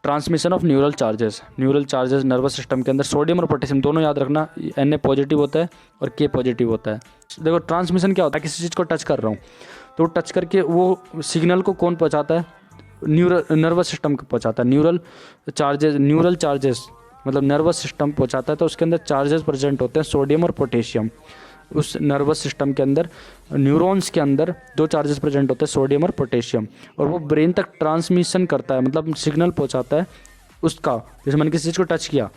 Transmission of neural charges nervous system के अंदर। Sodium और पोटेशियम दोनों याद रखना, Na पॉजिटिव होता है और K पॉजिटिव होता है। देखो ट्रांसमिशन क्या होता है, किसी चीज़ को टच कर रहा हूँ तो टच करके वो सिग्नल को कौन पहुँचाता है, नर्वस सिस्टम को पहुँचाता है। न्यूरल चार्जेस मतलब नर्वस सिस्टम पहुँचाता है, तो उसके अंदर चार्जेस प्रेजेंट होते हैं सोडियम और पोटेशियम। उस नर्वस सिस्टम के अंदर न्यूरॉन्स के अंदर दो चार्जेस प्रेजेंट होते हैं, सोडियम और पोटेशियम, और वो ब्रेन तक ट्रांसमिशन करता है, मतलब सिग्नल पहुंचाता है उसका। जैसे मैंने किसी चीज़ को टच किया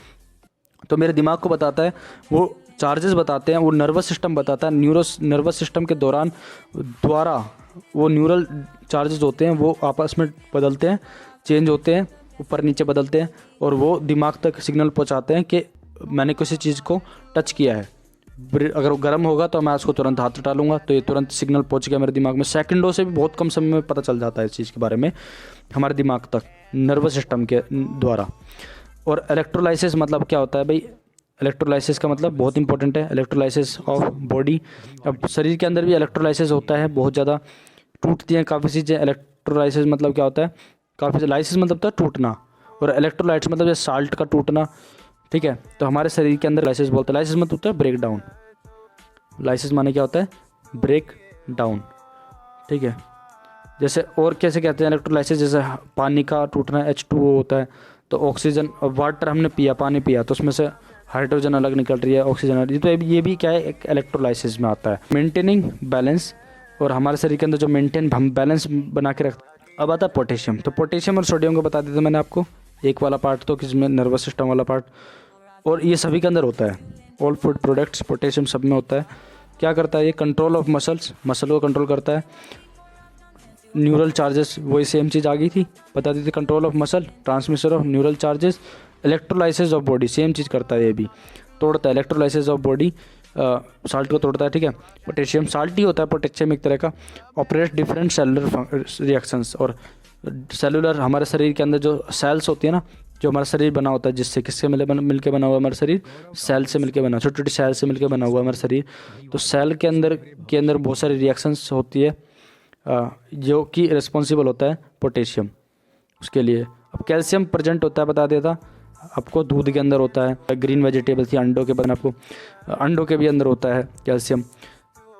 तो मेरे दिमाग को बताता है, वो चार्जेस बताते हैं, वो नर्वस सिस्टम बताता है। नर्वस सिस्टम के द्वारा वो न्यूरल चार्जेस होते हैं वो आपस में बदलते हैं, चेंज होते हैं, ऊपर नीचे बदलते हैं, और वो दिमाग तक सिग्नल पहुंचाते हैं कि मैंने किसी चीज़ को टच किया है। अगर वो गर्म होगा तो मैं उसको तुरंत हाथ डालूंगा तो ये तुरंत सिग्नल पहुंच गया मेरे दिमाग में। सेकंडों से भी बहुत कम समय में पता चल जाता है इस चीज़ के बारे में हमारे दिमाग तक नर्वस सिस्टम के द्वारा। और इलेक्ट्रोलाइसिस मतलब क्या होता है भाई, इलेक्ट्रोलाइसिस का मतलब बहुत इंपॉर्टेंट है, इलेक्ट्रोलाइसिस ऑफ बॉडी। अब शरीर के अंदर भी इलेक्ट्रोलाइसिस होता है, बहुत ज़्यादा टूटती हैं काफ़ी चीज़ें। इलेक्ट्रोलाइसिस मतलब क्या होता है, काफ़ी लाइसिस मतलब होता है टूटना, और इलेक्ट्रोलाइट्स मतलब जैसे साल्ट का टूटना, ठीक है। तो हमारे शरीर के अंदर लाइसिस बोलते हैं, लाइसिस मतलब होता है ब्रेक डाउन। लाइसिस माने क्या होता है, ब्रेक डाउन, ठीक है। जैसे और कैसे कहते हैं इलेक्ट्रोलाइसिस, जैसे पानी का टूटना H2O होता है, तो ऑक्सीजन वाटर हमने पिया, पानी पिया तो उसमें से हाइड्रोजन अलग निकल रही है, ऑक्सीजन अलग, तो ये भी क्या है, एक इलेक्ट्रोलाइसिस में आता है। मेंटेनिंग बैलेंस, और हमारे शरीर के अंदर जो मेंटेन हम बैलेंस बना के रखते हैं। अब आता है पोटेशियम। तो पोटेशियम और सोडियम को बता देता मैंने आपको, एक वाला पार्ट तो किसमें, नर्वस सिस्टम वाला पार्ट, और ये सभी के अंदर होता है। ऑल फूड प्रोडक्ट्स पोटेशियम सब में होता है। क्या करता है ये, कंट्रोल ऑफ मसल को कंट्रोल करता है। न्यूरल चार्जेस वही सेम चीज़ आ गई थी, बता दी थी, control of muscle, transmission of neural charges, electrolysis of body same चीज़ करता है, ये भी तोड़ता है, इलेक्ट्रोलाइसिस ऑफ बॉडी, साल्ट को तोड़ता है, ठीक है। पोटेशियम साल्ट ही होता है, पोटेशियम एक तरह का, ऑपरेट डिफरेंट सेलुलर रिएक्शंस। और सेलुलर हमारे शरीर के अंदर जो सेल्स होती है ना, जो हमारा शरीर बना होता है, जिससे किससे मिलके बना हुआ हमारा शरीर, सेल से मिलके बना, छोटी छोटी सेल से मिलके बना हुआ हमारा शरीर। तो सेल के अंदर बहुत सारी रिएक्शंस होती है, जो कि रिस्पॉन्सिबल होता है पोटेशियम उसके लिए। अब कैल्शियम प्रेजेंट होता है, बता देता आपको, दूध के अंदर होता है, ग्रीन वेजिटेबल्स या अंडों के बन आपको, अंडों के भी अंदर होता है कैल्शियम,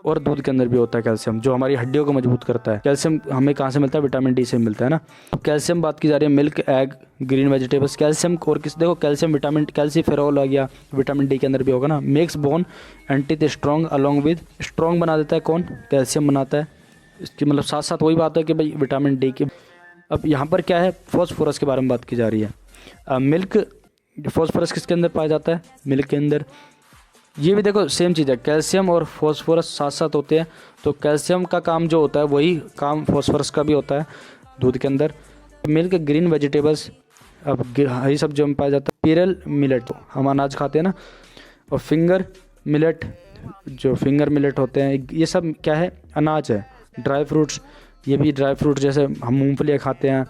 और दूध के अंदर भी होता है कैल्शियम, जो हमारी हड्डियों को मजबूत करता है। कैल्शियम हमें कहाँ से मिलता है, विटामिन डी से मिलता है ना। अब कैल्शियम बात की जा रही है, milk, egg, green vegetables, calcium और किस, देखो कैल्शियम विटामिन, कैल्सीफेरॉल आ गया, विटामिन डी के अंदर भी होगा ना। Makes bone anti strong along with, strong बना देता है कौन, कैल्शियम बनाता है। इसकी मतलब साथ साथ वही बात है कि भाई विटामिन डी की। अब यहाँ पर क्या है, फॉस्फोरस के बारे में बात की जा रही है। मिल्क, फॉस्फोरस किसके अंदर पाया जाता है, मिल्क के अंदर। ये भी देखो सेम चीज़ है, कैल्शियम और फॉस्फोरस साथ साथ होते हैं। तो कैल्शियम का काम जो होता है वही काम फॉस्फोरस का भी होता है दूध के अंदर। मिल्क, ग्रीन वेजिटेबल्स, अब हरी सब्जियों में पाया जाता है। पिरल मिलेट, हम अनाज खाते हैं ना, और फिंगर मिलेट, जो फिंगर मिलेट होते हैं, ये सब क्या है, अनाज है। ड्राई फ्रूट्स, ये भी ड्राई फ्रूट, जैसे हम मूंगफली खाते हैं,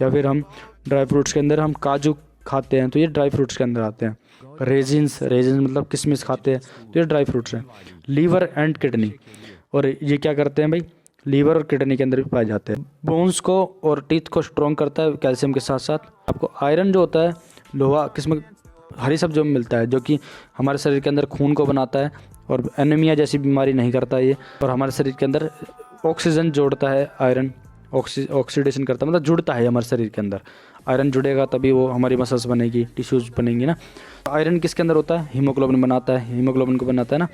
या फिर हम ड्राई फ्रूट्स के अंदर हम काजू खाते हैं, तो ये ड्राई फ्रूट्स के अंदर आते हैं। रेजिन्स मतलब किशमिश खाते हैं, तो ये ड्राई फ्रूट्स हैं। लीवर एंड किडनी, और ये क्या करते हैं भाई, लीवर और किडनी के अंदर भी पाए जाते हैं। बोन्स को और टीथ को स्ट्रॉन्ग करता है कैल्शियम के साथ साथ। आपको आयरन जो होता है, लोहा किसमें, हरी सब्जियों में मिलता है, जो कि हमारे शरीर के अंदर खून को बनाता है, और एनीमिया जैसी बीमारी नहीं करता ये। और हमारे शरीर के अंदर ऑक्सीजन जोड़ता है आयरन, ऑक्सीडेशन करता है, मतलब जुड़ता है हमारे शरीर के अंदर। आयरन जुड़ेगा तभी वो हमारी मसल्स बनेगी, टिश्यूज बनेंगी ना। आयरन किसके अंदर होता है, हीमोग्लोबिन बनाता है, हीमोग्लोबिन को बनाता है ना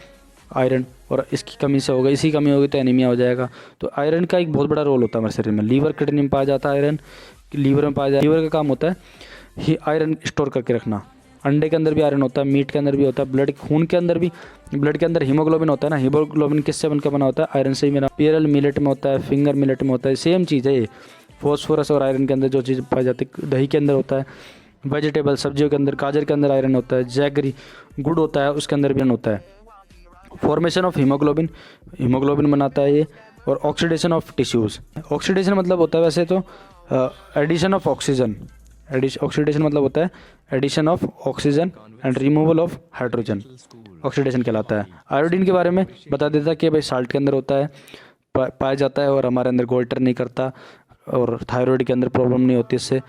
आयरन, और इसकी कमी से होगा, इसी कमी होगी तो एनीमिया हो जाएगा। तो आयरन का एक बहुत बड़ा रोल होता है हमारे शरीर में। लीवर, किडनी में पाया जाता है आयरन, लीवर में पाया जाता है। लीवर का काम होता है आयरन स्टोर करके रखना। अंडे के अंदर भी आयरन होता है, मीट के अंदर भी होता है, ब्लड, खून के अंदर भी, ब्लड के अंदर हीमोग्लोबिन होता है ना। हीमोग्लोबिन किससे बनकर बना होता है, आयरन से ही बना। पिरल मिलेट में होता है, फिंगर मिलेट में होता है, सेम चीज़ है ये। फॉस्फोरस और आयरन के अंदर जो चीज़ पाई जाती है, दही के अंदर होता है, वेजिटेबल सब्जियों के अंदर, गाजर के अंदर आयरन होता है, जैगरी गुड़ होता है, उसके अंदर भी आयरन होता है। फॉर्मेशन ऑफ हीमोग्लोबिन बनाता है ये। और ऑक्सीडेशन ऑफ टिश्यूज़, ऑक्सीडेशन मतलब होता है वैसे तो एडिशन ऑफ ऑक्सीजन, ऑक्सीडेशन मतलब होता है addition of oxygen and removal of hydrogen, oxidation कहलाता है। आयोडीन के बारे में बता देता कि भाई साल्ट के अंदर होता है, पाया जाता है, और हमारे अंदर को अल्टर नहीं करता, और थायराइड के अंदर प्रॉब्लम नहीं होती इससे,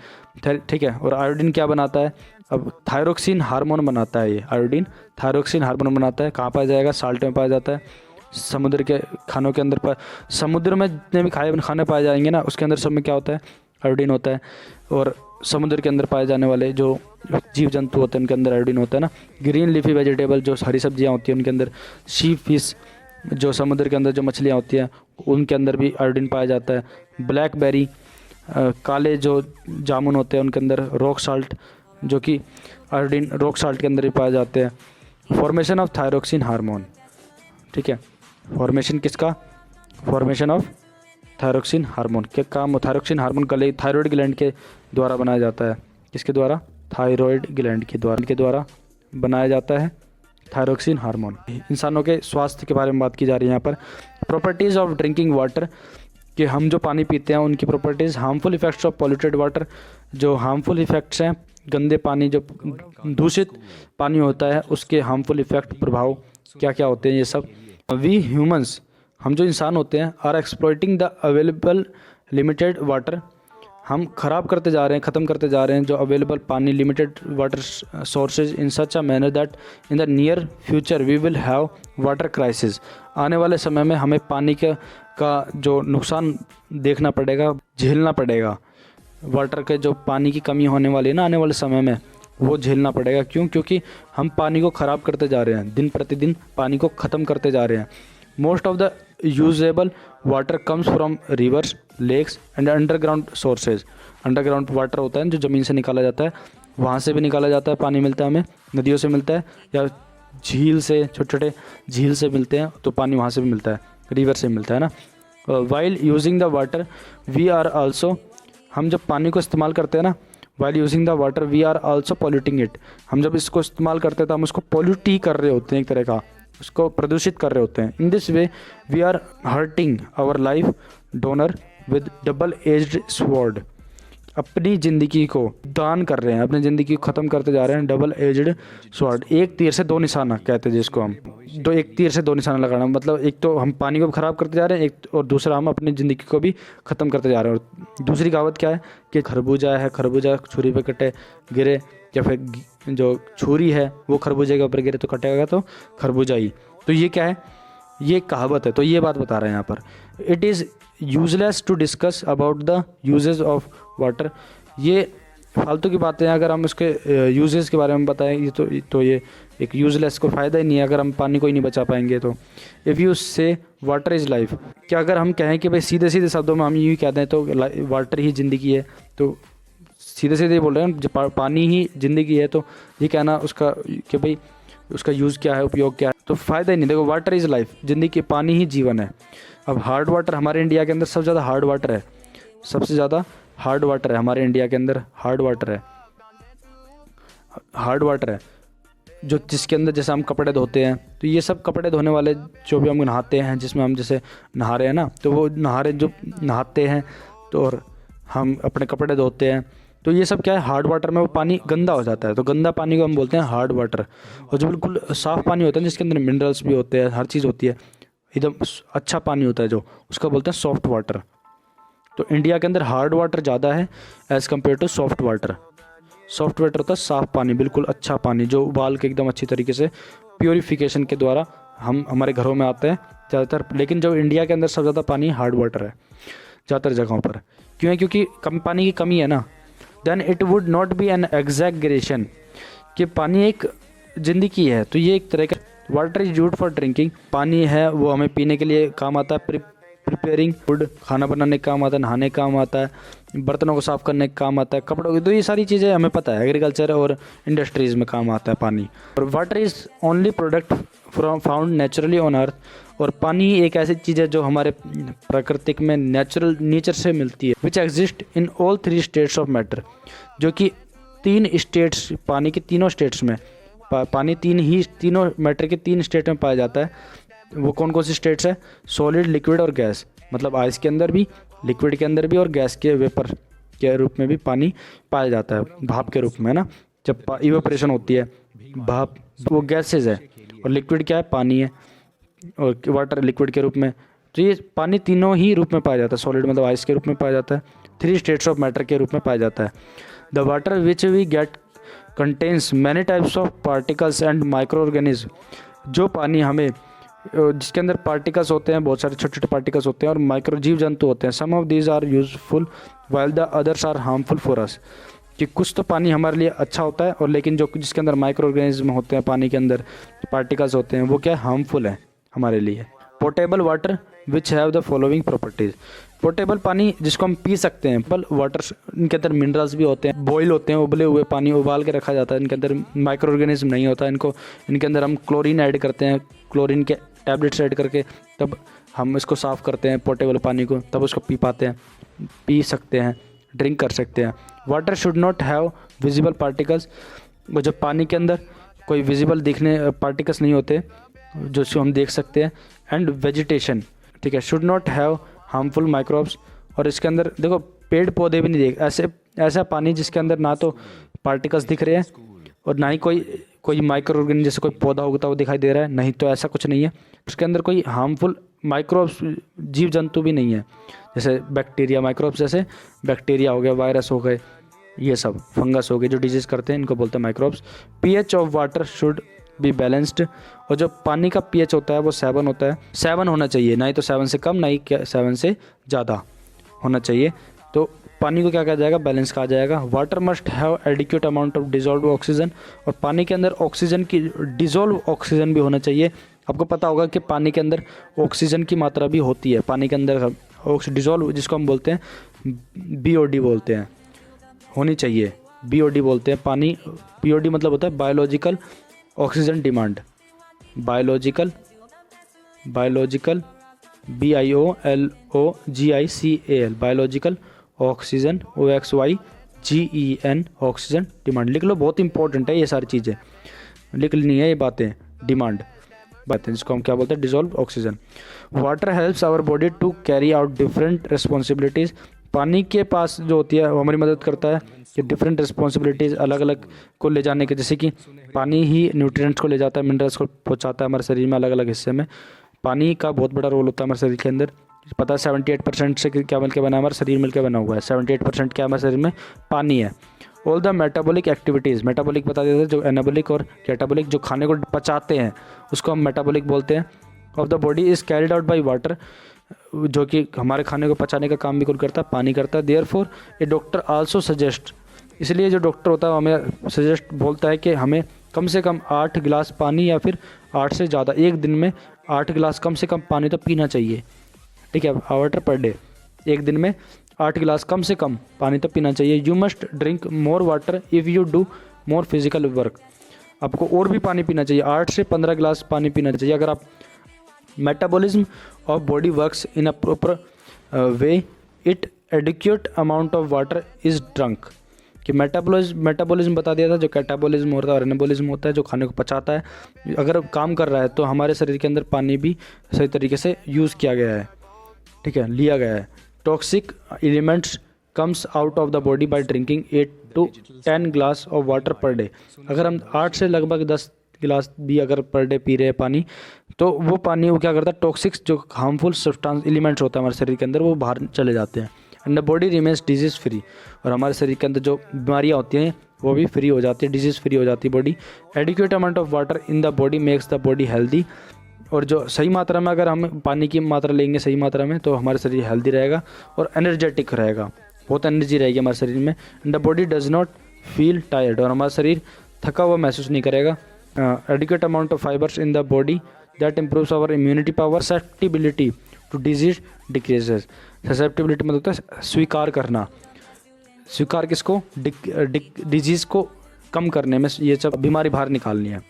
ठीक है। और आयोडीन क्या बनाता है, अब थायरोक्सिन हार्मोन बनाता है ये आयोडीन, थायरोक्सिन हार्मोन बनाता है। कहाँ पाया जाएगा, साल्ट में पाया जाता है, समुद्र के खानों के अंदर समुद्र में जितने भी खाने पाए जाएंगे ना, उसके अंदर सब में क्या होता है, आयोडीन होता है। और समुद्र के अंदर पाए जाने वाले जो जीव जंतु होते हैं उनके अंदर आयोडीन होता है ना। ग्रीन लीफी वेजिटेबल जो हरी सब्जियां होती हैं उनके अंदर, सी फिश जो समुद्र के अंदर जो मछलियां होती हैं उनके अंदर भी आयोडीन पाया जाता है। ब्लैकबेरी काले जो जामुन होते हैं उनके अंदर रॉक साल्ट, जो कि आयोडीन रॉक साल्ट के अंदर भी पाए जाते हैं। फॉर्मेशन ऑफ थायरोक्सिन हार्मोन, ठीक है, फॉर्मेशन किसका, फॉर्मेशन ऑफ थायरोक्सिन हार्मोन के काम, थायरोक्सिन हार्मोन कल थायराइड ग्लैंड के द्वारा बनाया जाता है। किसके द्वारा, थायराइड ग्लैंड के द्वारा बनाया जाता है थायरोक्सिन हार्मोन। इंसानों के स्वास्थ्य के बारे में बात की जा रही है यहाँ पर। प्रॉपर्टीज़ ऑफ ड्रिंकिंग वाटर, कि हम जो पानी पीते हैं उनकी properties. Harmful effects of polluted water, जो हार्मफुल इफेक्ट्स हैं गंदे पानी, जो दूषित पानी होता है उसके हार्मफुल इफेक्ट, प्रभाव क्या क्या होते हैं ये सब। वी ह्यूमंस, हम जो इंसान होते हैं, are exploiting the available limited water, हम ख़राब करते जा रहे हैं, ख़त्म करते जा रहे हैं जो अवेलेबल पानी, limited water sources in such a manner that in the near future we will have water crisis. आने वाले समय में हमें पानी का जो नुकसान देखना पड़ेगा, झेलना पड़ेगा। वाटर के जो पानी की कमी होने वाली है ना आने वाले समय में, वो झेलना पड़ेगा। क्यों, क्योंकि हम पानी को ख़राब करते जा रहे हैं, दिन प्रतिदिन पानी को ख़त्म करते जा रहे हैं। Most of the usable water comes from rivers, lakes and underground sources. Underground water होता है जो ज़मीन से निकाला जाता है, वहाँ से भी निकाला जाता है, पानी मिलता है हमें, नदियों से मिलता है या झील से, छोटे छोटे झील से मिलते हैं तो पानी वहाँ से भी मिलता है, रिवर से मिलता है ना। While using the water we are also, हम जब पानी को इस्तेमाल करते हैं ना, while using the water we are also polluting it, हम जब इसको इस्तेमाल करते हैं तो हम उसको पॉल्यूट ही कर रहे होते हैं, एक तरह का उसको प्रदूषित कर रहे होते हैं। In this way we are hurting our life donor with double edged sword, अपनी ज़िंदगी को दान कर रहे हैं, अपनी ज़िंदगी को ख़त्म करते जा रहे हैं। डबल एज्ड स्वॉर्ड, एक तीर से दो निशाना कहते हैं जिसको हम, एक तीर से दो निशाना लगाना, मतलब एक तो हम पानी को ख़राब करते जा रहे हैं, एक और दूसरा हम अपनी ज़िंदगी को भी ख़त्म करते जा रहे हैं। और दूसरी कहावत क्या है कि खरबूजा है, खरबूजा छुरी पे कटे गिरे, या फिर जो छुरी है वो खरबूजे के ऊपर गिरे तो कटेगा तो खरबूजा ही। तो ये क्या है, ये कहावत है, तो ये बात बता रहे हैं यहाँ पर। It is useless to discuss about the uses of water, ये फालतू की बातें हैं। अगर हम उसके यूजेस के बारे में बताएं तो ये एक यूजलेस, को फ़ायदा ही नहीं है अगर हम पानी को ही नहीं बचा पाएंगे तो। इफ़ यू से वाटर इज़ लाइफ, क्या अगर हम कहें कि भाई सीधे सीधे शब्दों में हम यूँ कह दें तो वाटर ही ज़िंदगी है, तो सीधे सीधे बोल रहे हैं जो पानी ही ज़िंदगी है, तो ये कहना उसका कि भाई उसका यूज़ क्या है, उपयोग क्या है, तो फ़ायदा ही नहीं। देखो वाटर इज़ लाइफ, ज़िंदगी, पानी ही जीवन है। अब हार्ड वाटर हमारे इंडिया के अंदर सबसे ज़्यादा हार्ड वाटर है, सबसे ज़्यादा हार्ड वाटर है हमारे इंडिया के अंदर, हार्ड वाटर है, हार्ड वाटर है जो जिसके अंदर जैसे हम कपड़े धोते हैं, तो ये सब कपड़े धोने वाले जो भी हम नहाते हैं, जिसमें हम जैसे नहा रहे हैं ना, तो वो नहाते हैं तो और हम अपने कपड़े धोते हैं, तो ये सब क्या है, हार्ड वाटर में वो पानी गंदा हो जाता है, तो गंदा पानी को हम बोलते हैं हार्ड वाटर। और जो बिल्कुल साफ़ पानी होता है जिसके अंदर मिनरल्स भी होते हैं, हर चीज़ होती है, एकदम अच्छा पानी होता है जो, उसका बोलते हैं सॉफ्ट वाटर। तो इंडिया के अंदर हार्ड वाटर ज़्यादा है as compare to soft water. Soft water होता है साफ़ पानी, बिल्कुल अच्छा पानी जो उबाल के एकदम अच्छी तरीके से प्योरीफिकेशन के द्वारा हम हमारे घरों में आते हैं ज़्यादातर। लेकिन जो इंडिया के अंदर सबसे ज़्यादा पानी हार्ड वाटर है ज़्यादातर जगहों पर। क्यों है, क्योंकि कम पानी की कमी है ना। Then it would not be an exaggeration कि पानी एक ज़िंदगी है, तो ये एक तरह का water is used for drinking, पानी है वो हमें पीने के लिए काम आता है, प्रिपेयरिंग फूड, खाना बनाने का काम आता है, नहाने का काम आता है, बर्तनों को साफ़ करने का काम आता है, कपड़ों की, तो ये सारी चीज़ें हमें पता है, एग्रीकल्चर और इंडस्ट्रीज़ में काम आता है पानी। और water is only product from found naturally on earth, और पानी एक ऐसी चीज़ है जो हमारे प्राकृतिक में नेचर से मिलती है, which exist in all 3 states of matter, जो कि 3 स्टेट्स, पानी के तीनों स्टेट्स में, पानी तीनों मैटर के 3 स्टेट में पाया जाता है। वो कौन कौन सी स्टेट्स है, सॉलिड, लिक्विड और गैस, मतलब आइस के अंदर भी, लिक्विड के अंदर भी, और गैस के वेपर के रूप में भी पानी पाया जाता है, भाप के रूप में ना, जब इवेपोरेशन होती है भाप, वो गैसेज है, और लिक्विड क्या है, पानी है, और वाटर लिक्विड के रूप में तो ये पानी तीनों ही रूप में पाया जाता है, सॉलिड मतलब आइस के रूप में पाया जाता है, 3 स्टेट्स ऑफ मैटर के रूप में पाया जाता है। The water which we get contains many types of particles and micro organism. जो पानी हमें जिसके अंदर पार्टिकल्स होते हैं, बहुत सारे छोटे छोटे पार्टिकल्स होते हैं और माइक्रो जीव जंतु होते हैं। Some of these are useful while the others are harmful for us. कि कुछ तो पानी हमारे लिए अच्छा होता है और लेकिन जो जिसके अंदर माइक्रो ऑर्गेनिज्म होते हैं, पानी के अंदर पार्टिकल्स होते हैं, वो क्या हार्मफुल है हमारे लिए। Portable water which have the following properties. Portable पानी जिसको हम पी सकते हैं। पल वाटर इनके अंदर मिनरल्स भी होते हैं, बॉयल होते हैं, उबले हुए पानी उबाल के रखा जाता है, इनके अंदर माइक्रो ऑर्गेनिज्म नहीं होता। इनके अंदर हम क्लोरीन ऐड करते हैं, क्लोरीन के टैबलेट्स ऐड करके तब हम इसको साफ़ करते हैं पोर्टेबल पानी को, तब उसको पी सकते हैं, ड्रिंक कर सकते हैं। Water should not have visible particles. जब पानी के अंदर कोई विजिबल दिखने पार्टिकल्स नहीं होते जो हम देख सकते हैं। एंड वेजिटेशन, ठीक है, should not have harmful microbes. और इसके अंदर देखो पेड़ पौधे भी नहीं देख, ऐसा पानी जिसके अंदर ना तो पार्टिकल्स दिख रहे हैं और ना ही कोई माइक्रो ऑर्गेनिज्म जैसे कोई पौधा उगता हुआ दिखाई दे रहा है, नहीं तो ऐसा कुछ नहीं है। उसके अंदर कोई हार्मफुल माइक्रोब्स जीव जंतु भी नहीं है, जैसे बैक्टीरिया, माइक्रोब्स जैसे बैक्टीरिया हो गया, वायरस हो गए, ये सब फंगस हो गए जो डिजीज़ करते हैं, इनको बोलते हैं microbes. PH of water should be balanced. और जो पानी का पीएच होता है वो 7 होता है, 7 होना चाहिए, ना ही तो 7 से कम, ना ही 7 से ज़्यादा होना चाहिए। तो पानी को क्या कहा जाएगा, बैलेंस कहा जाएगा। Water must have adequate amount of dissolve oxygen. और पानी के अंदर ऑक्सीजन की डिजॉल्व ऑक्सीजन भी होना चाहिए। आपको पता होगा कि पानी के अंदर ऑक्सीजन की मात्रा भी होती है, पानी के अंदर डिजॉल्व जिसको हम बोलते हैं बीओडी बोलते हैं, होनी चाहिए, बीओडी बोलते हैं। पानी बीओडी मतलब होता है biological oxygen demand, biological BIOLOGICAL biological oxygen OXYGEN oxygen demand. लिख लो, बहुत इंपॉर्टेंट है ये सारी चीज़ें, लिख लेनी है ये बातें, बातें जिसको हम क्या बोलते हैं, dissolve oxygen. Water helps our body to carry out different responsibilities. पानी के पास जो होती है वो हमारी मदद करता है कि डिफरेंट रिस्पॉन्सिबिलिटीज़ अलग अलग को ले जाने के, जैसे कि पानी ही न्यूट्रिएंट्स को ले जाता है, मिनरल्स को पहुंचाता है हमारे शरीर में अलग अलग हिस्से में। पानी का बहुत बड़ा रोल होता है हमारे शरीर के अंदर। पता है 78% से क्या मिलकर बना है, हमारा शरीर मिलकर बना हुआ है। 78% क्या हमारे शरीर में पानी है। All the metabolic activities, metabolic बता देते हैं, जो एनाबॉलिक और कैटाबॉलिक, जो खाने को पचाते हैं उसको हम मेटाबॉलिक बोलते हैं, of the body is carried out by water, जो कि हमारे खाने को पचाने का काम भी कौन करता है, पानी करता है। देयरफॉर ए डॉक्टर आल्सो सजेस्ट, इसलिए जो डॉक्टर होता है हमें सजेस्ट बोलता है कि हमें कम से कम 8 गिलास पानी या फिर 8 से ज़्यादा, एक दिन में 8 गिलास कम से कम पानी तो पीना चाहिए, ठीक है, वाटर पर डे, एक दिन में 8 गिलास कम से कम पानी तो पीना चाहिए। You must drink more water if you do more physical work. आपको और भी पानी पीना चाहिए, 8 से 15 गिलास पानी पीना चाहिए। अगर आप metabolism of body works in a proper way, it adequate amount of water is drunk. कि मेटाबॉलिज्म बता दिया था, जो कैटाबॉलिज्म होता है और एनाबॉलिज्म होता है, जो खाने को पचाता है, अगर काम कर रहा है तो हमारे शरीर के अंदर पानी भी सही तरीके से यूज़ किया गया है, ठीक है, लिया गया है। Toxic elements comes out of the body by drinking 8 to 10 glass of water per day. अगर हम 8 से लगभग 10 गिलास भी अगर पर डे पी रहे हैं पानी, तो वो पानी वो क्या करता है, टॉक्सिक्स जो हार्मफुल सब्सटेंस एलिमेंट्स होता है हमारे शरीर के अंदर, वो बाहर चले जाते हैं। And the body remains disease free, और हमारे शरीर के अंदर जो बीमारियाँ होती हैं वो भी फ्री हो जाती है, डिजीज़ फ्री हो जाती है body. Adequate amount of water in the body makes the body healthy. और जो सही मात्रा में अगर हम पानी की मात्रा लेंगे सही मात्रा में, तो हमारा शरीर हेल्दी रहेगा और एनर्जेटिक रहेगा, बहुत एनर्जी रहेगी हमारे शरीर में। And the body does not feel tired, और हमारा शरीर थका हुआ महसूस नहीं करेगा। Adequate amount of fibres in the body that improves our immunity power. Susceptibility to disease decreases. Susceptibility मतलब होता है स्वीकार करना, स्वीकार किसको, डिजीज़ को कम करने में, ये सब बीमारी बाहर निकालनी है।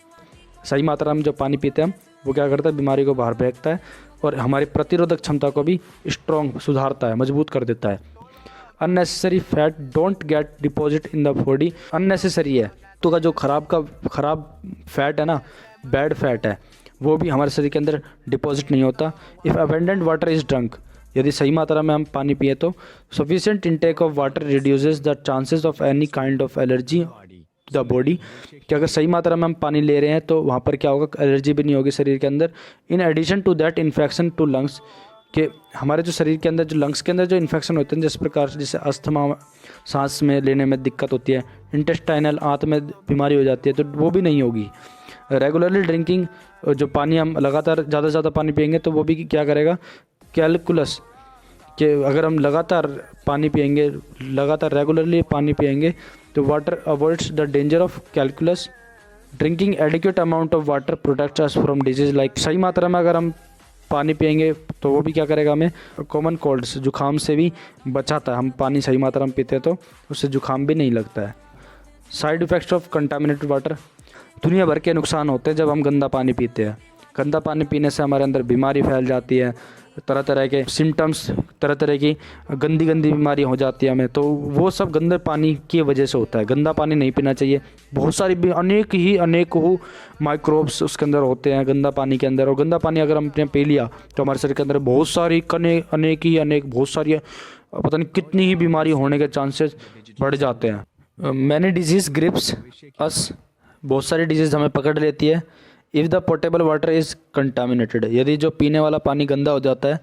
सही मात्रा में जो पानी पीते हैं हम, वो क्या करता है, बीमारी को बाहर फेंकता है और हमारी प्रतिरोधक क्षमता को भी स्ट्रॉन्ग सुधारता है, मजबूत कर देता है। Unnecessary fat don't get deposit in the body. Unnecessary है तो का जो खराब फैट है ना, बैड फैट है, वो भी हमारे शरीर के अंदर डिपॉजिट नहीं होता। If abundant water is drunk, यदि सही मात्रा में हम पानी पिए तो। Sufficient intake of water reduces the chances of any kind of allergy the body. कि अगर सही मात्रा में हम पानी ले रहे हैं तो वहाँ पर क्या होगा, एलर्जी भी नहीं होगी शरीर के अंदर। In addition to that infection to lungs कि हमारे जो शरीर के अंदर जो लंग्स के अंदर जो इन्फेक्शन होते हैं, जिस प्रकार से जैसे अस्थमा, सांस में लेने में दिक्कत होती है, इंटेस्टाइनल आंत में बीमारी हो जाती है, तो वो भी नहीं होगी। रेगुलरली ड्रिंकिंग, जो पानी हम लगातार ज़्यादा से ज़्यादा पानी पिएंगे तो वो भी क्या करेगा, कैलकुलस, कि अगर हम लगातार पानी पिएंगे, लगातार रेगुलरली पानी पिएंगे तो water avoids the danger of calculus. Drinking adequate amount of water protects us from disease like, सही मात्रा में अगर हम पानी पिएंगे तो वो भी क्या करेगा, हमें कॉमन कोल्ड्स, जुखाम से भी बचाता है। हम पानी सही मात्रा में पीते हैं तो उससे जुखाम भी नहीं लगता है। Side effects of contaminated water, दुनिया भर के नुकसान होते हैं जब हम गंदा पानी पीते हैं। गंदा पानी पीने से हमारे अंदर बीमारी फैल जाती है, तरह तरह के सिम्टम्स, तरह तरह की गंदी गंदी बीमारी हो जाती है हमें, तो वो सब गंदे पानी की वजह से होता है। गंदा पानी नहीं पीना चाहिए। बहुत सारी अनेक माइक्रोब्स उसके अंदर होते हैं गंदा पानी के अंदर, और गंदा पानी अगर हमने पी लिया तो हमारे शरीर के अंदर बहुत सारी बहुत सारी पता नहीं कितनी ही बीमारी होने के चांसेस बढ़ जाते हैं। मैनी डिजीज़ ग्रिप्स अस, बहुत सारी डिजीज़ हमें पकड़ लेती है। If the portable water is contaminated, यदि जो पीने वाला पानी गंदा हो जाता है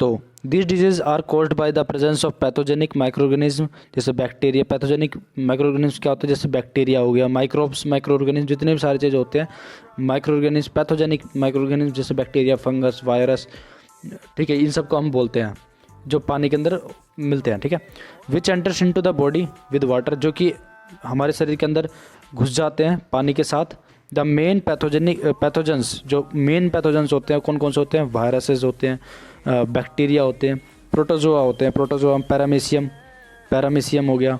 तो this disease are caused by the presence of pathogenic microorganism, जैसे बैक्टीरिया। पैथोजेनिक माइक्रोऑर्गेनिज्म क्या होता है, जैसे बैक्टीरिया हो गया, माइक्रोब्स, माइक्रोऑर्गेनिज्म, जितने भी सारे चीज़ होते हैं माइक्रोऑर्गेनिज्म, पैथोजेनिक माइक्रोऑर्गेनिज्म जैसे बैक्टीरिया, फंगस, वायरस, ठीक है, इन सब को हम बोलते हैं जो पानी के अंदर मिलते हैं, ठीक है। Which enters into the body with water, जो कि हमारे शरीर के अंदर घुस जाते हैं पानी के साथ। द मेन पैथोजेंस, जो मेन पैथोजेंस होते हैं कौन कौन से होते हैं, वायरसेस होते हैं, बैक्टीरिया होते हैं, प्रोटोजोआ होते हैं। प्रोटोजोआ, पैरामीशियम हो गया,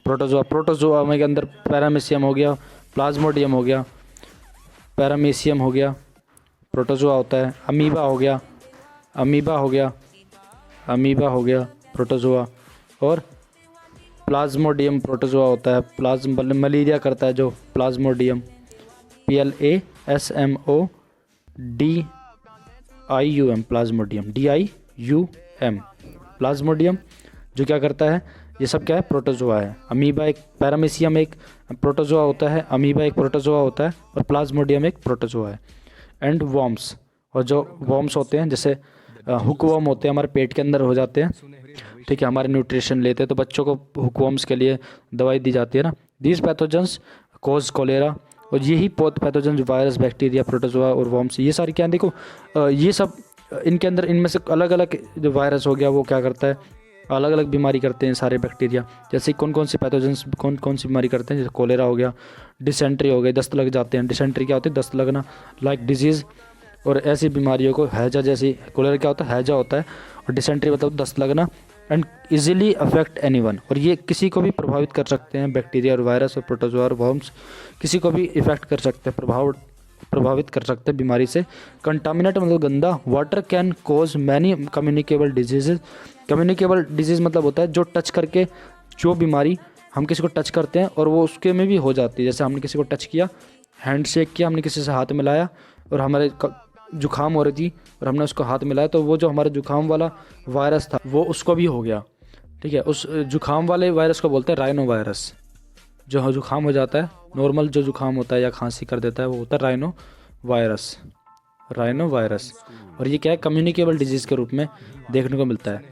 प्रोटोजोआ में के अंदर पैरामीशियम हो गया, प्लाज्मोडियम हो गया, पैरामीशियम हो गया, प्रोटोजोआ होता है। अमीबा हो गया प्रोटोजोआ, और प्लाज्मोडियम प्रोटोजोआ होता है। मलेरिया करता है जो प्लाज्मोडियम, PLASMODIUM, प्लाज्मोडियम जो क्या करता है, ये सब क्या है, प्रोटोजोआ है। अमीबा एक, पैरामीशियम एक प्रोटोजोआ होता है, अमीबा एक प्रोटोजोआ होता है, और प्लाज्मोडियम एक प्रोटोजोआ है। एंड वॉर्म्स, और जो वॉर्म्स होते हैं जैसे हुकवॉर्म होते हैं, हमारे पेट के अंदर हो जाते हैं, ठीक है, हमारे न्यूट्रिशन लेते हैं तो बच्चों को हुकवॉर्म्स के लिए दवाई दी जाती है ना। दीज पैथोजेंस कॉज कोलेरा, और यही पैथोजेंस वायरस, बैक्टीरिया, प्रोटोजोआ और वॉर्म्स, ये सारी क्या है, देखो ये सब इनके अंदर, इनमें से अलग अलग जो वायरस हो गया वो क्या करता है, अलग अलग बीमारी करते हैं सारे बैक्टीरिया। जैसे कौन कौन सी पैथोजेंस कौन कौन सी बीमारी करते हैं, जैसे कोलेरा हो गया, डिसेंट्री हो गई, दस्त लग जाते हैं। डिसेंट्री क्या होती है, दस्त लगना, लाइक डिजीज़। और ऐसी बीमारियों को हैजा, जैसी कोलेरा क्या होता है, हैजा होता है, और डिसेंट्री मतलब दस्त लगना। एंड इजीली अफेक्ट एनीवन, और ये किसी को भी प्रभावित कर सकते हैं। बैक्टीरिया और वायरस और प्रोटोजोआ और वॉर्म्स किसी को भी इफेक्ट कर सकते हैं, प्रभावित कर सकते हैं बीमारी से। कंटामिनेट मतलब गंदा। Water can cause many communicable diseases. Communicable disease मतलब होता है जो टच करके, जो बीमारी हम किसी को टच करते हैं और वो उसके में भी हो जाती है। जैसे हमने किसी को टच किया, हैंड शेक किया, हमने किसी से हाथ मिलाया और हमारे जुखाम हो रही थी और हमने उसको हाथ मिलाया, तो वो जो हमारा जुखाम वाला वायरस था वो उसको भी हो गया, ठीक है। उस जुखाम वाले वायरस को बोलते हैं राइनो वायरस। जो जुखाम हो जाता है, नॉर्मल जो जुखाम होता है या खांसी कर देता है, वो होता है राइनो वायरस। और ये क्या है, कम्युनिकेबल डिजीज़ के रूप में देखने को मिलता है।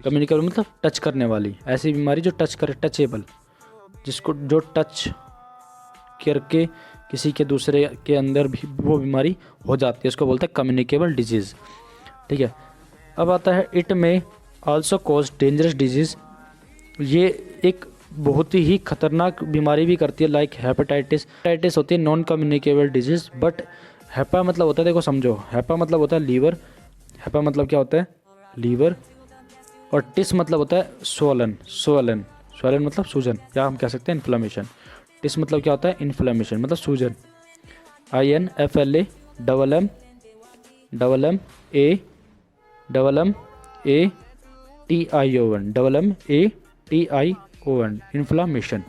कम्युनिकेबल मतलब टच करने वाली, ऐसी बीमारी जो टच करे, टचेबल, जिसको जो टच करके किसी के दूसरे के अंदर भी वो बीमारी हो जाती है, उसको बोलते हैं कम्युनिकेबल डिजीज़, ठीक है। अब आता है इट में आल्सो कॉज डेंजरस डिजीज़। ये एक बहुत ही खतरनाक बीमारी भी करती है, लाइक हेपेटाइटिस होती है non communicable disease. But HEPA मतलब होता है, देखो समझो, हेपा मतलब होता है लीवर, हेपा मतलब क्या होता है, लीवर, और टिस मतलब होता है स्वलन मतलब सूजन, या हम कह सकते हैं इन्फ्लेमेशन। टिस मतलब क्या होता है, इन्फ्लेमेशन मतलब सूजन। INFLAMATION इन्फ्लामेशन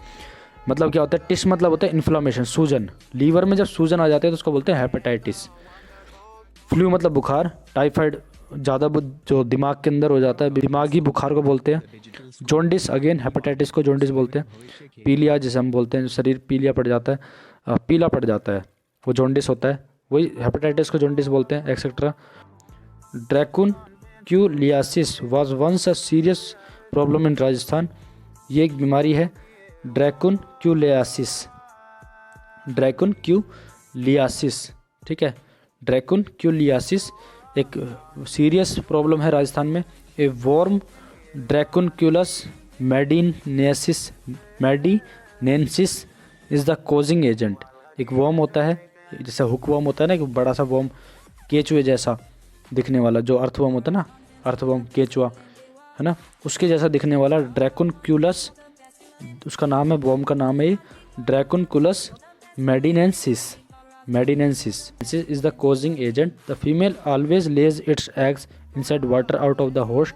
मतलब क्या होता है, टिस मतलब होता है इन्फ्लामेशन, सूजन। लीवर में जब सूजन आ जाती है तो उसको बोलते हैं हेपेटाइटिस। फ्लू मतलब बुखार, टाइफाइड ज़्यादा जो दिमाग के अंदर हो जाता है, दिमागी बुखार को बोलते हैं। जॉन्डिस, अगेन हेपेटाइटिस को जॉन्डिस बोलते हैं। पीलिया जिसे हम बोलते हैं, शरीर पीला पड़ जाता है, वो जॉन्डिस होता है, वही हेपेटाइटिस को जॉन्डिस बोलते हैं, etcetera. Dracunculiasis was once a serious problem in Rajasthan. ये एक बीमारी है ड्रैकुनक्यूलियासिस, ड्रैकुनक्यूलियासिस, ठीक है। ड्रैकुनक्यूलियासिस एक सीरियस प्रॉब्लम है राजस्थान में। A worm dracunculus medinensis is the causing agent. एक वॉर्म होता है, जैसे हुक वॉर्म होता है ना, एक बड़ा सा वॉर्म केचुए जैसा दिखने वाला, जो अर्थवॉर्म होता है ना, अर्थवॉर्म केचुआ है ना, उसके जैसा दिखने वाला ड्रैकुनक्यूलस, उसका नाम है, वॉर्म का नाम है dracunculus medinensis. Is the causing agent. The female always lays its eggs inside water out of the host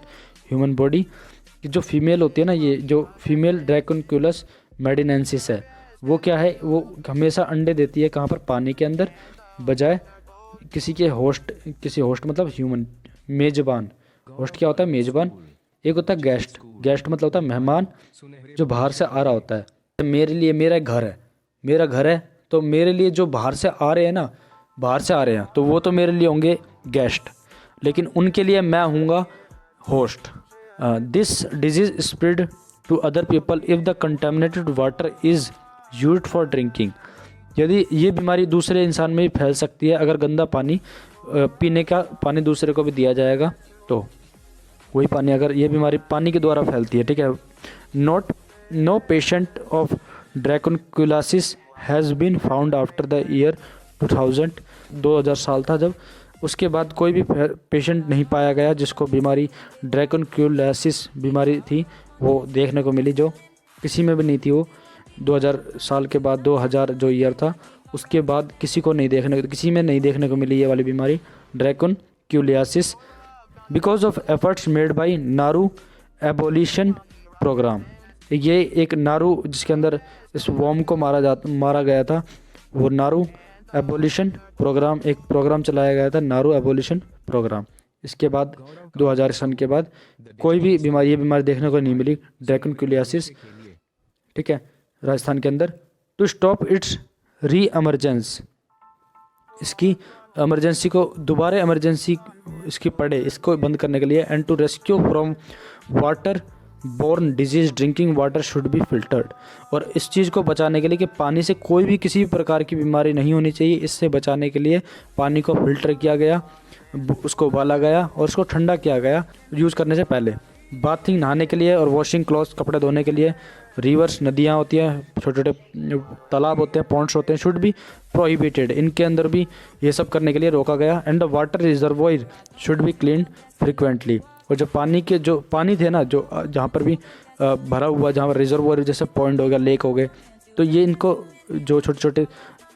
human body. जो फीमेल होती है ना, ये जो फीमेल ड्रैकुनक्यूलस मेडिनेंसिस है, वो क्या है, वो हमेशा अंडे देती है कहाँ पर, पानी के अंदर, बजाय किसी होस्ट मतलब ह्यूमन, मेजबान। होस्ट क्या होता है, मेजबान। एक होता है गेस्ट, मतलब होता है मेहमान जो बाहर से आ रहा होता है। मेरे लिए मेरा घर है, तो मेरे लिए जो बाहर से आ रहे हैं तो वो तो मेरे लिए होंगे गेस्ट, लेकिन उनके लिए मैं हूँगा host. This disease spread to other people if the contaminated water is used for drinking. यदि ये बीमारी दूसरे इंसान में भी फैल सकती है अगर गंदा पानी, पीने का पानी दूसरे को भी दिया जाएगा तो वही पानी, अगर ये बीमारी पानी के द्वारा फैलती है, ठीक है। No patient of dracunculiasis has been found after the year 2000 साल था जब, उसके बाद कोई भी पेशेंट नहीं पाया गया जिसको बीमारी ड्रैकुनक्यूलियासिस बीमारी थी वो देखने को मिली, जो किसी में भी नहीं थी वो 2000 साल के बाद, 2000 जो ईयर था उसके बाद किसी में नहीं देखने को मिली ये वाली बीमारी dracunculiasis, because of efforts made by Naru abolition programme. ये एक नारू जिसके अंदर इस वॉर्म को मारा गया था, वो नारू एबोलिशन प्रोग्राम, एक प्रोग्राम चलाया गया था, नारू एबोलिशन प्रोग्राम। इसके बाद 2000 सन के बाद कोई भी ये बीमारी देखने को नहीं मिली ड्रैकुनक्यूलियासिस, ठीक है, राजस्थान के अंदर। टू स्टॉप इट्स री एमरजेंस, इसकी इमरजेंसी को दोबारा इमरजेंसी इसकी पड़े, इसको बंद करने के लिए, and to rescue from water borne disease drinking water should be filtered. और इस चीज़ को बचाने के लिए कि पानी से कोई भी किसी भी प्रकार की बीमारी नहीं होनी चाहिए, इससे बचाने के लिए पानी को फिल्टर किया गया, उसको उबाला गया और उसको ठंडा किया गया यूज़ करने से पहले। बाथिंग नहाने के लिए और वॉशिंग क्लॉथ्स कपड़े धोने के लिए, रिवर्स नदियाँ होती हैं, छोटे छोटे तालाब होते हैं, पॉन्ड्स होते हैं, शुड बी प्रोहिबिटेड, इनके अंदर भी ये सब करने के लिए रोका गया। And the water reservoir should be clean frequently. और जो पानी थे ना, जो जहाँ पर भी भरा हुआ, जहाँ पर रिजर्वोयर जैसे पॉइंट हो गया, लेक हो गए, तो ये इनको जो छोटे छोटे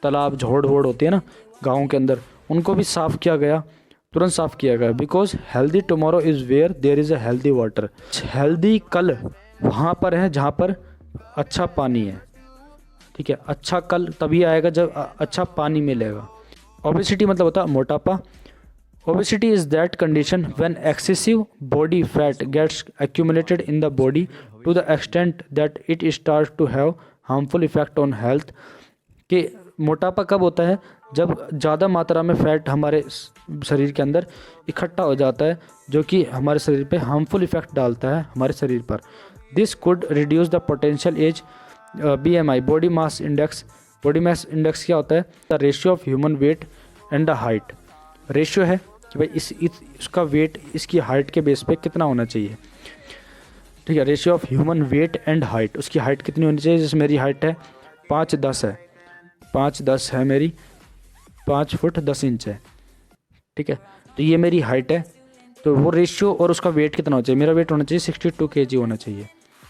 तालाब झोड़ वोड़ होती है ना गाँव के अंदर, उनको भी साफ़ किया गया, तुरंत साफ़ किया गया। Because healthy tomorrow is where there is a healthy water. Healthy कल वहाँ पर है जहाँ पर अच्छा पानी है, ठीक है। अच्छा कल तभी आएगा जब अच्छा पानी मिलेगा। ओबेसिटी मतलब होता है मोटापा। Obesity is that condition when excessive body fat gets accumulated in the body to the extent that it starts to have harmful effect on health। कि मोटापा कब होता है, जब ज़्यादा मात्रा में फ़ैट हमारे शरीर के अंदर इकट्ठा हो जाता है, जो कि हमारे शरीर पे हार्मफुल इफ़ेक्ट डालता है हमारे शरीर पर। This could reduce the potential as BMI body mass index. Body mass index क्या होता है, the ratio of human weight and the height. Ratio है कि भाई इसका वेट इसकी हाइट के बेस पे कितना होना चाहिए, ठीक है। Ratio of human weight and height, उसकी हाइट कितनी होनी चाहिए। जैसे मेरी हाइट है 5'10" है, 5'10" है मेरी, 5 फुट 10 इंच है, ठीक है। तो ये मेरी हाइट है, तो वो रेशियो और उसका वेट कितना होना चाहिए। मेरा वेट होना चाहिए 62 kg होना चाहिए।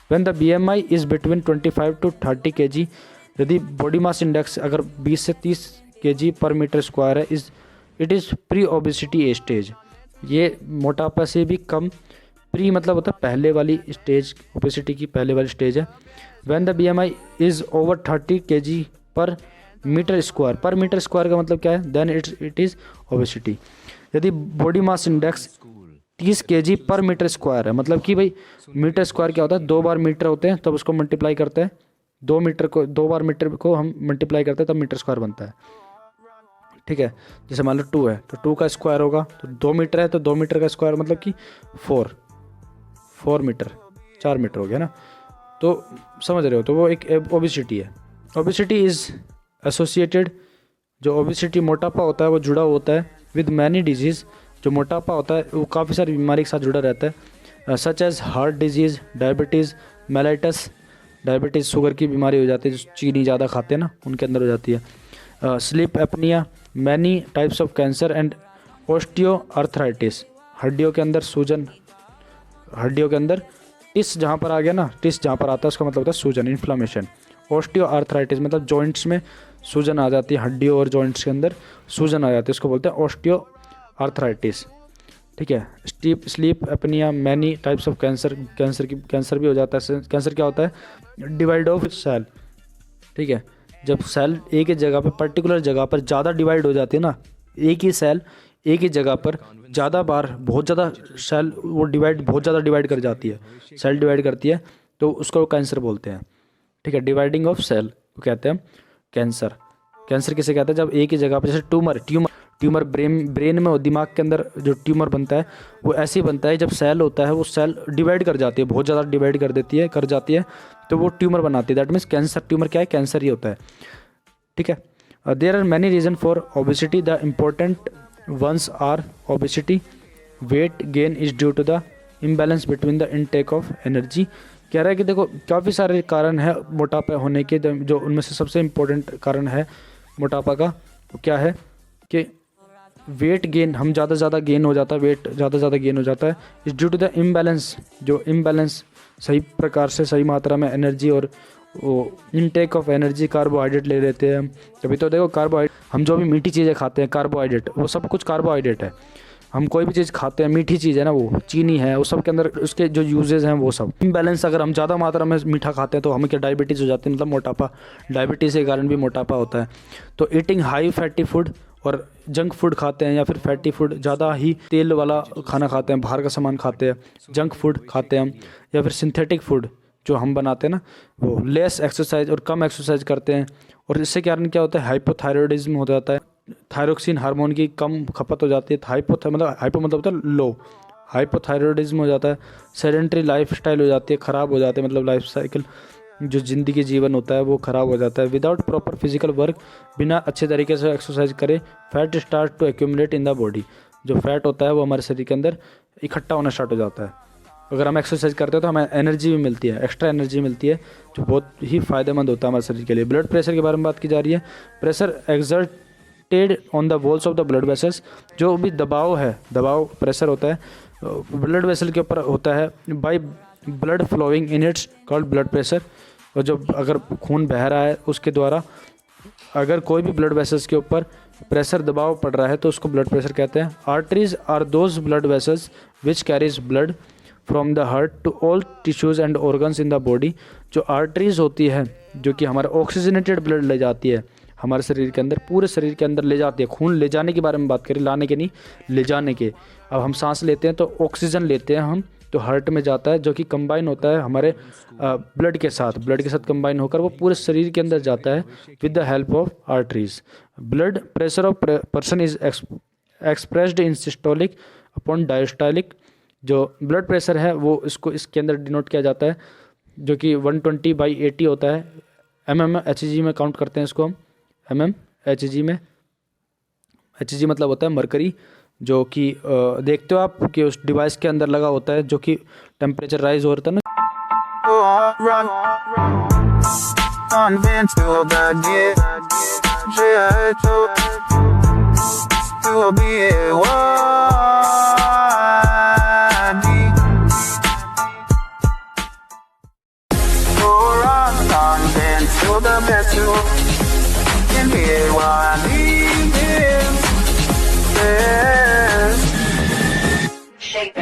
When the BMI is between 25 to 30 kg, यदि बॉडी मास इंडेक्स अगर 20 से 30 kg पर मीटर स्क्वायर है, it is pre obesity stage. ये मोटापा से भी कम, प्री मतलब होता है पहले वाली स्टेज, ओबेसिटी की पहले वाली स्टेज है। When the BMI is over 30 kg पर मीटर स्क्वायर का मतलब क्या है, देन इट इज़ ओबेसिटी। यदि बॉडी मास इंडेक्स 30 kg पर मीटर स्क्वायर है, मतलब कि भाई मीटर स्क्वायर क्या होता है, 2 बार मीटर होते हैं तब उसको मल्टीप्लाई करते हैं, 2 बार मीटर को हम मल्टीप्लाई करते हैं तब मीटर स्क्वायर बनता है। ठीक है। जैसे मान लो 2 है तो 2 का स्क्वायर होगा तो 2 मीटर है तो 2 मीटर का स्क्वायर मतलब कि 4 मीटर, 4 मीटर हो गया ना। तो समझ रहे हो, तो वो एक ओबेसिटी है। ओबेसिटी इज़ एसोसिएटेड, जो ओबेसिटी मोटापा होता है वो जुड़ा होता है विद मैनी डिजीज़। जो मोटापा होता है वो काफ़ी सारी बीमारी के साथ जुड़ा रहता है, such as heart disease, diabetes, mellitus. Diabetes sugar की बीमारी हो जाती है, जो चीनी ज़्यादा खाते हैं ना उनके अंदर हो जाती है। Sleep apnoea, many types of cancer and osteo arthritis. हड्डियों के अंदर सूजन, हड्डियों के अंदर टिस जहाँ पर आ गया ना, टिस जहाँ पर आता है उसका मतलब होता है सूजन, इन्फ्लामेशन। ऑस्टियो आर्थराइटिस मतलब जॉइंट्स में सूजन आ जाती है, हड्डियों और जॉइंट्स के अंदर सूजन आ जाती है, उसको बोलते हैं ऑस्टियो आर्थराइटिस। ठीक है। Sleep apnoea, many types of cancer, cancer भी हो जाता है। कैंसर क्या होता है? Divide of cell. ठीक है। जब सेल एक ही जगह पर, पर्टिकुलर जगह पर ज़्यादा डिवाइड हो जाती है ना, एक ही सेल एक ही जगह पर ज़्यादा बार, बहुत ज़्यादा सेल वो बहुत ज़्यादा डिवाइड कर जाती है, सेल डिवाइड करती है, तो उसको कैंसर बोलते हैं। ठीक है। डिवाइडिंग ऑफ सेल को कहते हैं कैंसर। कैंसर किसे कहते हैं? जब एक ही जगह पर, जैसे ट्यूमर ब्रेन में, दिमाग के अंदर जो ट्यूमर बनता है वो ऐसे ही बनता है, जब सेल होता है वो सेल डिवाइड कर जाती है, बहुत ज़्यादा डिवाइड कर जाती है तो वो ट्यूमर बनाती है। दैट मीन्स कैंसर, ट्यूमर क्या है? कैंसर ही होता है। ठीक है। There are many reason for obesity, the important ones are obesity, weight gain is due to the imbalance between the intake of energy। कह रहा है कि देखो काफ़ी सारे कारण है मोटापा होने के, जो उनमें से सबसे इम्पोर्टेंट कारण है मोटापा का वो क्या है कि वेट गेन, हम ज़्यादा गेन हो जाता है, वेट ज़्यादा गेन हो जाता है, is due to the imbalance, जो इम्बैलेंस सही प्रकार से सही मात्रा में एनर्जी और वो इनटेक ऑफ एनर्जी, कार्बोहाइड्रेट ले लेते हैं हम। कभी तो देखो कार्बोहाइड्रेट, हम जो भी मीठी चीज़ें खाते हैं कार्बोहाइड्रेट, वो सब कुछ कार्बोहाइड्रेट है। हम कोई भी चीज़ खाते हैं मीठी चीज़ है ना, वो चीनी है, वो सब के अंदर उसके जो यूजेस हैं वो सब इम्बैलेंस। अगर हम ज़्यादा मात्रा में मीठा खाते हैं तो हमें क्या डायबिटीज़ हो जाती है, मतलब मोटापा, डायबिटीज़ के कारण भी मोटापा होता है। तो ईटिंग हाई फैटी फूड और जंक फूड खाते हैं या फिर फैटी फूड, ज़्यादा ही तेल वाला खाना खाते हैं, बाहर का सामान खाते हैं, जंक फूड खाते हैं हम, या फिर सिंथेटिक फूड जो हम बनाते हैं ना वो, लेस एक्सरसाइज और कम एक्सरसाइज करते हैं, और इससे कारण क्या होता है? हाइपोथायरॉयडिज्म हो जाता है, थायरोक्सिन हार्मोन की कम खपत हो जाती है। हाइपो मतलब होता है लो, हाइपोथायरॉयडिज्म हो जाता है। सेडेंटरी लाइफ स्टाइल हो जाती है, ख़राब हो जाती है, मतलब लाइफ साइकिल जो ज़िंदगी जीवन होता है वो ख़राब हो जाता है। विदाउट प्रॉपर फिजिकल वर्क, बिना अच्छे तरीके से एक्सरसाइज करे, fat start to accumulate in the body. जो फैट होता है वो हमारे शरीर के अंदर इकट्ठा होना स्टार्ट हो जाता है। अगर हम एक्सरसाइज करते हैं तो हमें एनर्जी भी मिलती है, एक्स्ट्रा एनर्जी मिलती है, जो बहुत ही फ़ायदेमंद होता है हमारे शरीर के लिए। ब्लड प्रेशर के बारे में बात की जा रही है। Pressure exerted on the walls of the blood vessels, जो भी दबाव है, दबाव प्रेशर होता है ब्लड वेसल के ऊपर होता है, by blood flowing in it's called blood pressure. और जो अगर खून बह रहा है उसके द्वारा, अगर कोई भी ब्लड वेसल्स के ऊपर प्रेशर दबाव पड़ रहा है तो उसको ब्लड प्रेशर कहते हैं। Arteries are those blood vessels which carries blood from the heart to all tissues and organs in the body. जो आर्टरीज होती है जो कि हमारा ऑक्सीजनेटेड ब्लड ले जाती है हमारे शरीर के अंदर, पूरे शरीर के अंदर ले जाती है। खून ले जाने के बारे में बात करें, लाने के नहीं, ले जाने के। अब हम सांस लेते हैं तो ऑक्सीजन लेते हैं हम, तो हार्ट में जाता है, जो कि कंबाइन होता है हमारे ब्लड के साथ कंबाइन होकर वो पूरे शरीर के अंदर जाता है with the help of arteries. Blood pressure of person is expressed in systolic upon diastolic. जो ब्लड प्रेशर है वो इसके अंदर डिनोट किया जाता है, जो कि 120/80 होता है। HG में काउंट करते हैं इसको हम, HG में। HG मतलब होता है मरकरी, जो कि देखते हो आप कि उस डिवाइस के अंदर लगा होता है, जो कि टेम्परेचर राइज हो रहा है ना।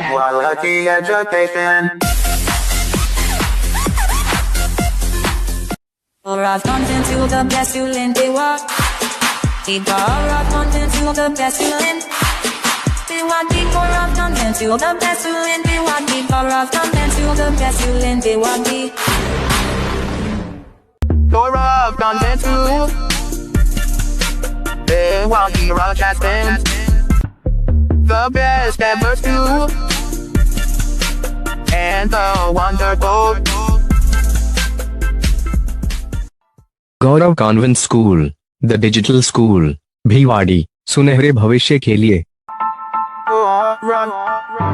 Quality education. Alright, content to the best you lend it what? Alright, content to the best you lend. They want the alright, content to the best you lend. They want the alright, content to the best you lend. They want the alright, content to Milwaukee Broadcasting, the best ever school, and the wonderful Gaurav convent school, the digital school, Bhiwadi, सुनहरे भविष्य के लिए। run.